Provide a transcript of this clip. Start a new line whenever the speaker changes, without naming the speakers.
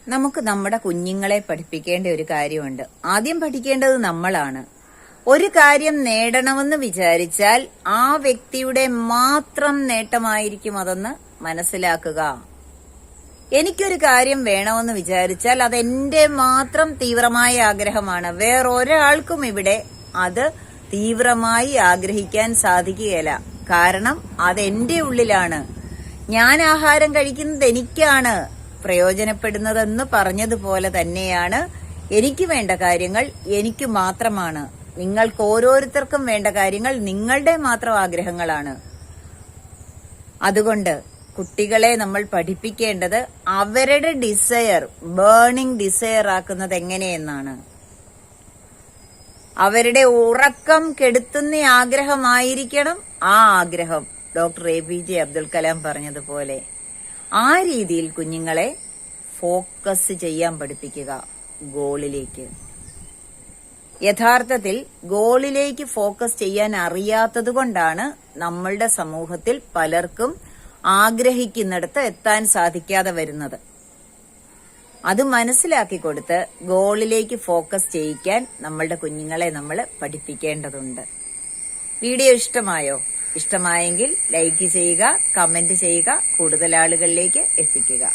നമുക്ക് നമ്മുടെ കുഞ്ഞുങ്ങളെ പഠിപ്പിക്കേണ്ട ഒരു കാര്യമുണ്ട്. ആദ്യം പഠിക്കേണ്ടത് നമ്മളാണ്. ഒരു കാര്യം നേടണമെന്ന് വിചാരിച്ചാൽ ആ വ്യക്തിയുടെ മാത്രം നേട്ടമായിരിക്കും അതെന്ന് മനസ്സിലാക്കുക. എനിക്കൊരു കാര്യം വേണമെന്ന് വിചാരിച്ചാൽ അതെന്റെ മാത്രം തീവ്രമായ ആഗ്രഹമാണ്. വേറൊരാൾക്കും ഇവിടെ അത് തീവ്രമായി ആഗ്രഹിക്കാൻ സാധിക്കുകയില്ല. കാരണം അതെന്റെ ഉള്ളിലാണ്. ഞാൻ ആഹാരം കഴിക്കുന്നത് എനിക്കാണ് പ്രയോജനപ്പെടുന്നതെന്ന് പറഞ്ഞതുപോലെ തന്നെയാണ് എനിക്ക് വേണ്ട കാര്യങ്ങൾ എനിക്ക് മാത്രമാണ്. നിങ്ങൾക്ക് ഓരോരുത്തർക്കും വേണ്ട കാര്യങ്ങൾ നിങ്ങളുടെ മാത്രം ആഗ്രഹങ്ങളാണ്. അതുകൊണ്ട് കുട്ടികളെ നമ്മൾ പഠിപ്പിക്കേണ്ടത് അവരുടെ ഡിസയർ ബേണിംഗ് ഡിസയർ ആക്കുന്നത് എങ്ങനെയെന്നാണ്. അവരുടെ ഉറക്കം കെടുത്തുന്ന ആഗ്രഹമായിരിക്കണം ആ ആഗ്രഹം. ഡോക്ടർ APJ അബ്ദുൽ കലാം പറഞ്ഞതുപോലെ ആ രീതിയിൽ കുഞ്ഞുങ്ങളെ ഫോക്കസ് ചെയ്യാൻ പഠിപ്പിക്കുക ഗോളിലേക്ക്. യഥാർത്ഥത്തിൽ ഗോളിലേക്ക് ഫോക്കസ് ചെയ്യാൻ അറിയാത്തത് കൊണ്ടാണ് നമ്മളുടെ സമൂഹത്തിൽ പലർക്കും ആഗ്രഹിക്കുന്നിടത്ത് എത്താൻ സാധിക്കാതെ വരുന്നത്. അത് മനസ്സിലാക്കി കൊടുത്ത് ഗോളിലേക്ക് ഫോക്കസ് ചെയ്യിക്കാൻ നമ്മളുടെ കുഞ്ഞുങ്ങളെ നമ്മൾ പഠിപ്പിക്കേണ്ടതുണ്ട്. വീഡിയോ ഇഷ്ടമായോ? ഇഷ്ടമായെങ്കിൽ ലൈക്ക് ചെയ്യുക, കമന്റ് ചെയ്യുക, കൂടുതൽ ആളുകളിലേക്ക് എത്തിക്കുക.